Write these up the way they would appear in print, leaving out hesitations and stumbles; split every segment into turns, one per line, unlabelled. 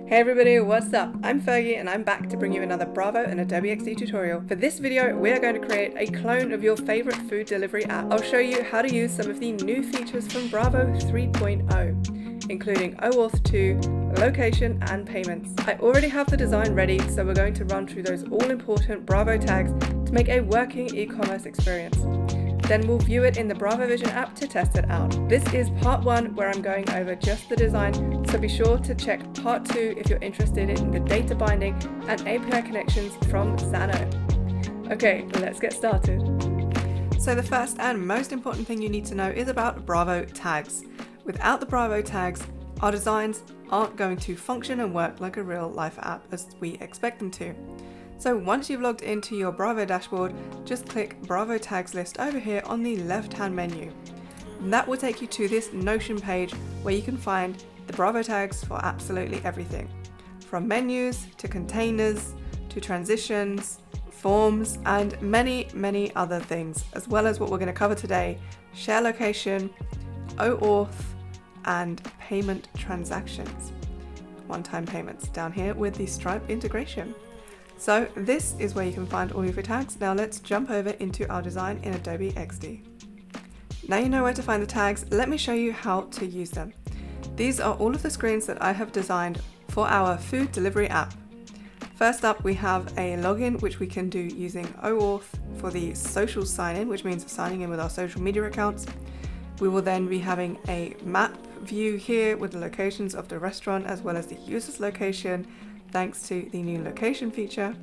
Hey everybody, what's up? I'm Fergie and I'm back to bring you another Bravo and Adobe XD tutorial. For this video, we are going to create a clone of your favorite food delivery app. I'll show you how to use some of the new features from Bravo 3.0, including OAuth 2, location and payments. I already have the design ready, so we're going to run through those all-important Bravo tags to make a working e-commerce experience. Then we'll view it in the Bravo Vision app to test it out. This is part 1 where I'm going over just the design, so be sure to check part 2 if you're interested in the data binding and API connections from Xano. Okay, let's get started. So the first and most important thing you need to know is about Bravo tags. Without the Bravo tags, our designs aren't going to function and work like a real life app as we expect them to. So once you've logged into your Bravo dashboard, just click Bravo tags list over here on the left hand menu. And that will take you to this Notion page where you can find the Bravo tags for absolutely everything. From menus to containers to transitions, forms and many other things, as well as what we're going to cover today: share location, OAuth and payment transactions. One-time payments down here with the Stripe integration. So this is where you can find all of your tags. Now let's jump over into our design in Adobe XD. Now you know where to find the tags, let me show you how to use them. These are all of the screens that I have designed for our food delivery app. First up, we have a login, which we can do using OAuth for the social sign-in, which means signing in with our social media accounts. We will then be having a map view here with the locations of the restaurant as well as the user's location, thanks to the new location feature.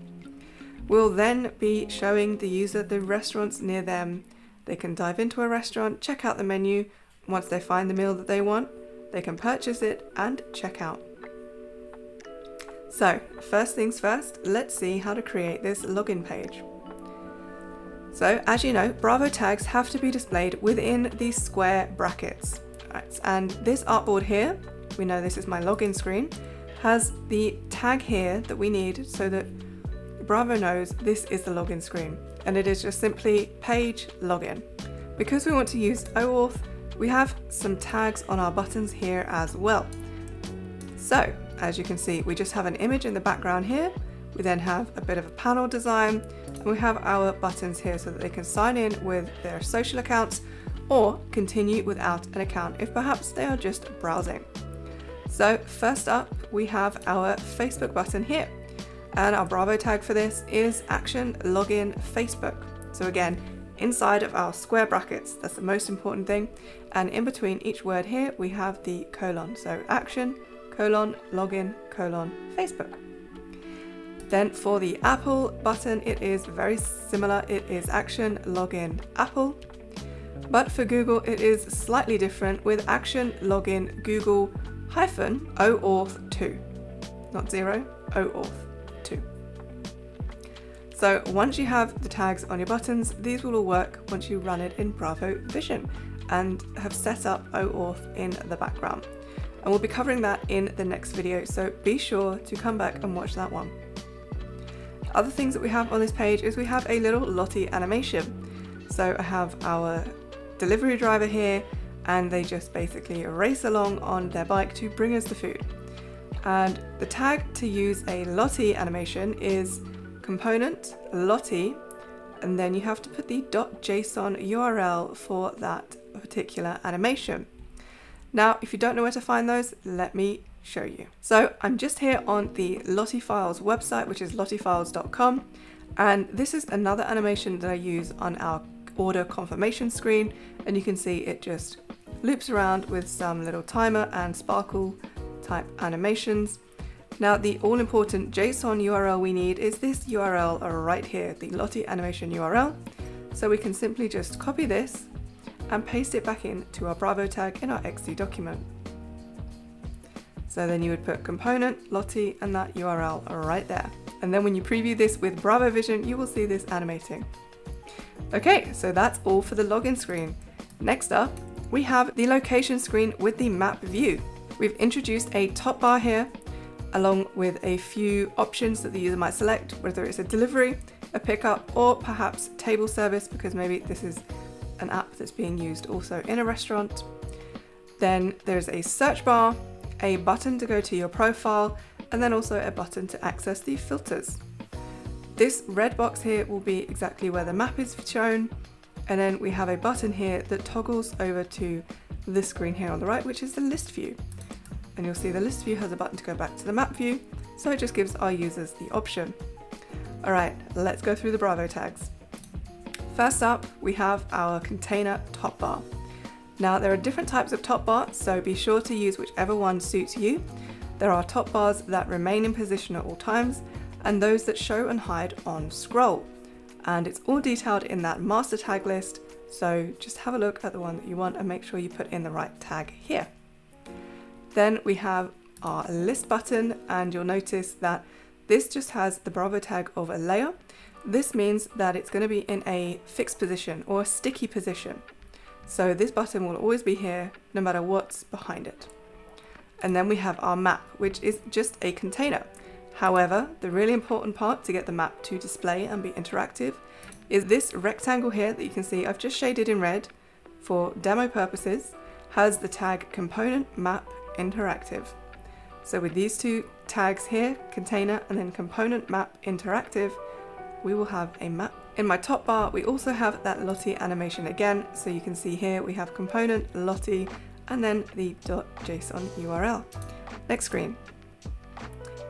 We'll then be showing the user the restaurants near them. They can dive into a restaurant, check out the menu. Once they find the meal that they want, they can purchase it and check out. So first things first, let's see how to create this login page. So as you know, Bravo tags have to be displayed within these square brackets. Right, and this artboard here, we know this is my login screen, has the tag here that we need so that Bravo knows this is the login screen, and it is just simply page login. Because we want to use OAuth, we have some tags on our buttons here as well. So as you can see, we just have an image in the background here. We then have a bit of a panel design, and we have our buttons here so that they can sign in with their social accounts or continue without an account if perhaps they are just browsing. So first up, we have our Facebook button here, and our Bravo tag for this is action login Facebook. So again, inside of our square brackets, that's the most important thing, and in between each word here we have the colon, so action colon login colon Facebook. Then for the Apple button, it is very similar, it is action login Apple, but for Google it is slightly different with action login Google OAuth 2, not 0, OAuth 2. So once you have the tags on your buttons, these will all work once you run it in Bravo Vision and have set up OAuth in the background. And we'll be covering that in the next video, so be sure to come back and watch that one. Other things that we have on this page is we have a little Lottie animation. So I have our delivery driver here, and they just basically race along on their bike to bring us the food. And the tag to use a Lottie animation is component Lottie, and then you have to put the .json URL for that particular animation. Now, if you don't know where to find those, let me show you. So I'm just here on the Lottie Files website, which is lottiefiles.com, and this is another animation that I use on our order confirmation screen, and you can see it just loops around with some little timer and sparkle type animations. Now the all-important JSON URL we need is this URL right here, the Lottie animation URL. So we can simply just copy this and paste it back into our Bravo tag in our XD document. So then you would put component Lottie and that URL right there. And then when you preview this with Bravo Vision, you will see this animating. Okay, so that's all for the login screen. Next up, we have the location screen with the map view. We've introduced a top bar here, along with a few options that the user might select, whether it's a delivery, a pickup, or perhaps table service, because maybe this is an app that's being used also in a restaurant. Then there's a search bar, a button to go to your profile, and then also a button to access the filters. This red box here will be exactly where the map is shown, and then we have a button here that toggles over to this screen here on the right, which is the list view. And you'll see the list view has a button to go back to the map view, so it just gives our users the option. Alright, let's go through the Bravo tags. First up, we have our container top bar. Now there are different types of top bar, so be sure to use whichever one suits you. There are top bars that remain in position at all times, and those that show and hide on scroll. And it's all detailed in that master tag list, so just have a look at the one that you want and make sure you put in the right tag here. Then we have our list button, and you'll notice that this just has the Bravo tag of a layer. This means that it's going to be in a fixed position or a sticky position. So this button will always be here no matter what's behind it. And then we have our map, which is just a container. However, the really important part to get the map to display and be interactive is this rectangle here that you can see I've just shaded in red for demo purposes, has the tag component map interactive. So with these two tags here, container and then component map interactive, we will have a map. In my top bar, we also have that Lottie animation again. So you can see here we have component, Lottie, and then the .json URL. Next screen.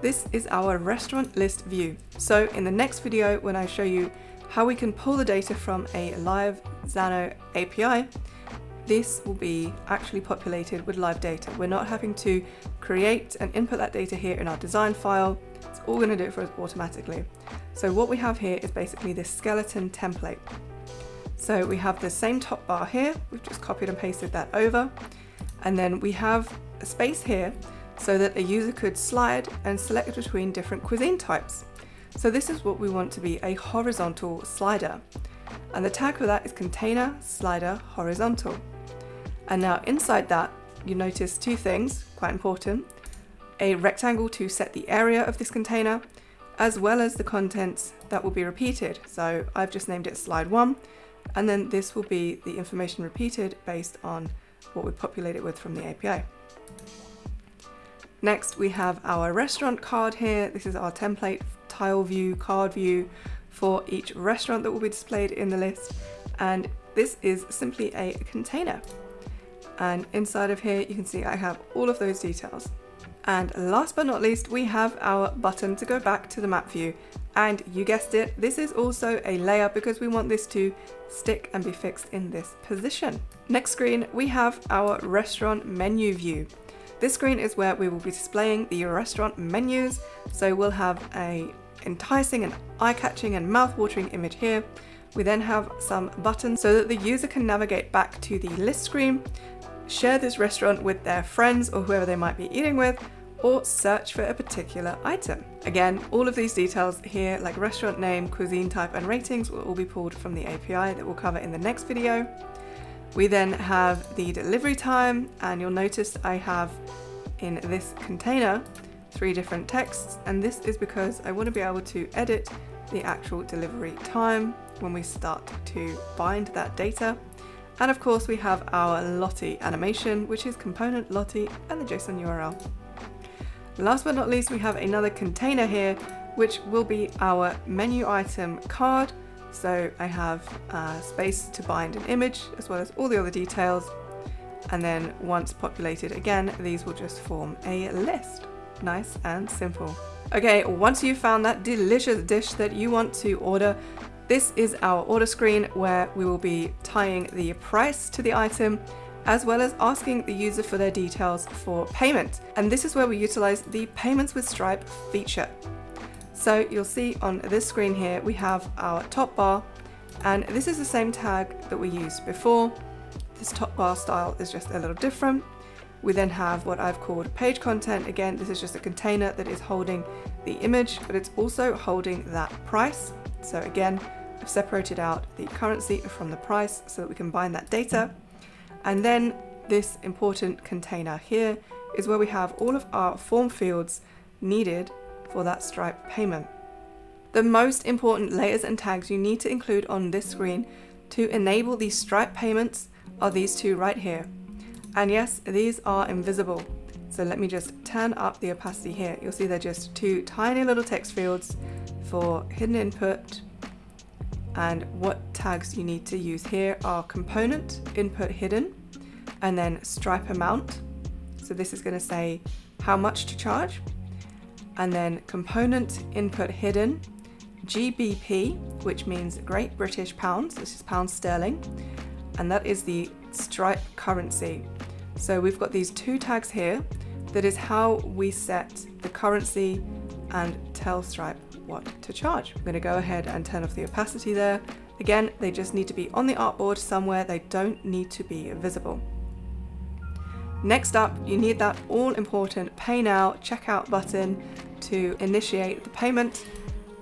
This is our restaurant list view. So in the next video, when I show you how we can pull the data from a live Xano API, this will be actually populated with live data. We're not having to create and input that data here in our design file. It's all going to do it for us automatically. So what we have here is basically this skeleton template. So we have the same top bar here. We've just copied and pasted that over. And then we have a space here so that a user could slide and select between different cuisine types. So this is what we want to be, a horizontal slider. And the tag for that is container slider horizontal. And now inside that, you notice two things, quite important. A rectangle to set the area of this container, as well as the contents that will be repeated. So I've just named it slide 1, and then this will be the information repeated based on what we populate it with from the API. Next, we have our restaurant card here. This is our template tile view, card view for each restaurant that will be displayed in the list. And this is simply a container. And inside of here, you can see I have all of those details. And last but not least, we have our button to go back to the map view. And you guessed it, this is also a layer because we want this to stick and be fixed in this position. Next screen, we have our restaurant menu view. This screen is where we will be displaying the restaurant menus. So we'll have a enticing and eye-catching and mouth-watering image here. We then have some buttons so that the user can navigate back to the list screen, share this restaurant with their friends or whoever they might be eating with, or search for a particular item. Again, all of these details here, like restaurant name, cuisine type, and ratings, will all be pulled from the API that we'll cover in the next video. We then have the delivery time, and you'll notice I have in this container 3 different texts, and this is because I want to be able to edit the actual delivery time when we start to bind that data. And of course we have our Lottie animation, which is component Lottie and the JSON URL. Last but not least, we have another container here, which will be our menu item card. So I have space to bind an image as well as all the other details. And then once populated again, these will just form a list. Nice and simple. Okay, once you've found that delicious dish that you want to order, this is our order screen where we will be tying the price to the item, as well as asking the user for their details for payment. And this is where we utilize the Payments with Stripe feature. So you'll see on this screen here, we have our top bar, and this is the same tag that we used before. This top bar style is just a little different. We then have what I've called page content. Again, this is just a container that is holding the image, but it's also holding that price. So again, I've separated out the currency from the price so that we can bind that data. And then this important container here is where we have all of our form fields needed for that Stripe payment. The most important layers and tags you need to include on this screen to enable these Stripe payments are these two right here. And yes, these are invisible. So let me just turn up the opacity here. You'll see they're just two tiny little text fields for hidden input, and what tags you need to use here are component, input hidden, and then stripe amount. So this is going to say how much to charge, and then component, input hidden, GBP, which means Great British Pounds, this is pounds sterling, and that is the Stripe currency. So we've got these two tags here. That is how we set the currency and tell Stripe what to charge. I'm going to go ahead and turn off the opacity there. Again, they just need to be on the artboard somewhere. They don't need to be visible. Next up, you need that all-important Pay Now checkout button to initiate the payment,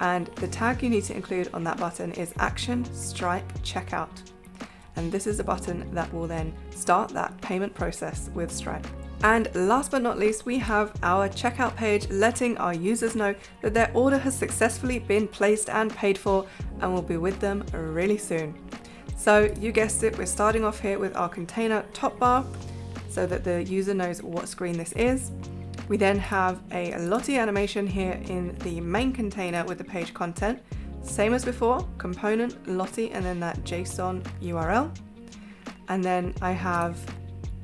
and the tag you need to include on that button is Action Stripe Checkout. And this is a button that will then start that payment process with Stripe. And last but not least, we have our checkout page letting our users know that their order has successfully been placed and paid for and will be with them really soon. So you guessed it, we're starting off here with our container top bar so that the user knows what screen this is. We then have a Lottie animation here in the main container with the page content. Same as before, component, Lottie, and then that JSON URL. And then I have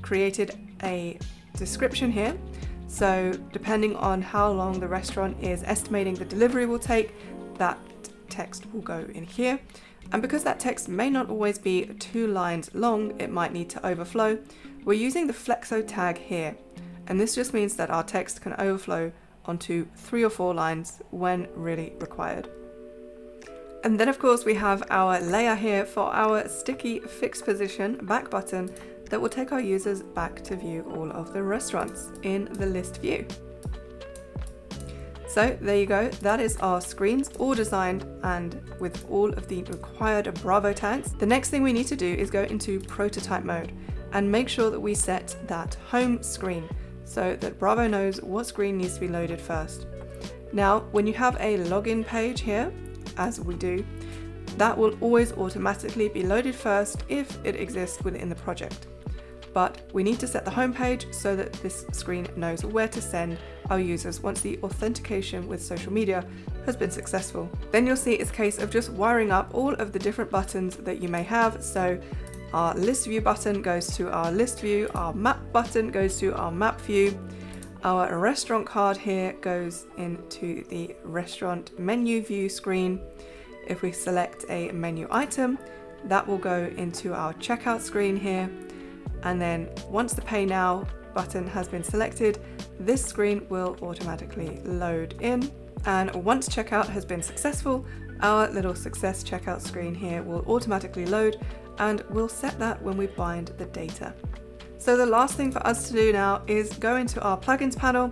created a description here. So depending on how long the restaurant is estimating the delivery will take, that text will go in here. And because that text may not always be 2 lines long, it might need to overflow. We're using the flexo tag here. And this just means that our text can overflow onto 3 or 4 lines when really required. And then of course we have our layer here for our sticky fixed position back button that will take our users back to view all of the restaurants in the list view. So there you go, that is our screens all designed and with all of the required Bravo tags. The next thing we need to do is go into prototype mode and make sure that we set that home screen so that Bravo knows what screen needs to be loaded first. Now, when you have a login page here, as we do, that will always automatically be loaded first if it exists within the project. But we need to set the home page so that this screen knows where to send our users once the authentication with social media has been successful. Then you'll see it's a case of just wiring up all of the different buttons that you may have. So our list view button goes to our list view, our map button goes to our map view, our restaurant card here goes into the restaurant menu view screen. If we select a menu item, that will go into our checkout screen here. And then once the Pay Now button has been selected, this screen will automatically load in. And once checkout has been successful, our little success checkout screen here will automatically load, and we'll set that when we bind the data. So the last thing for us to do now is go into our plugins panel,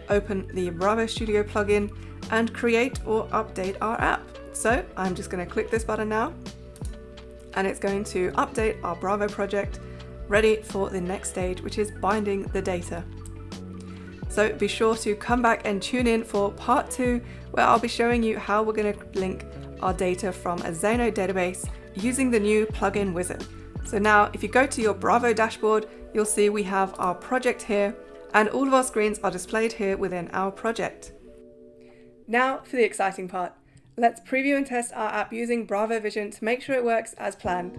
open the Bravo Studio plugin, and create or update our app. So I'm just going to click this button now, and it's going to update our Bravo project, ready for the next stage, which is binding the data. So be sure to come back and tune in for part 2, where I'll be showing you how we're going to link our data from a Zeno database using the new plugin wizard. So now if you go to your Bravo dashboard, you'll see we have our project here, and all of our screens are displayed here within our project. Now for the exciting part. Let's preview and test our app using Bravo Vision to make sure it works as planned.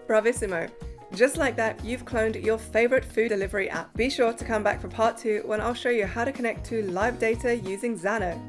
Bravissimo! Just like that, you've cloned your favorite food delivery app. Be sure to come back for part 2 when I'll show you how to connect to live data using Xano.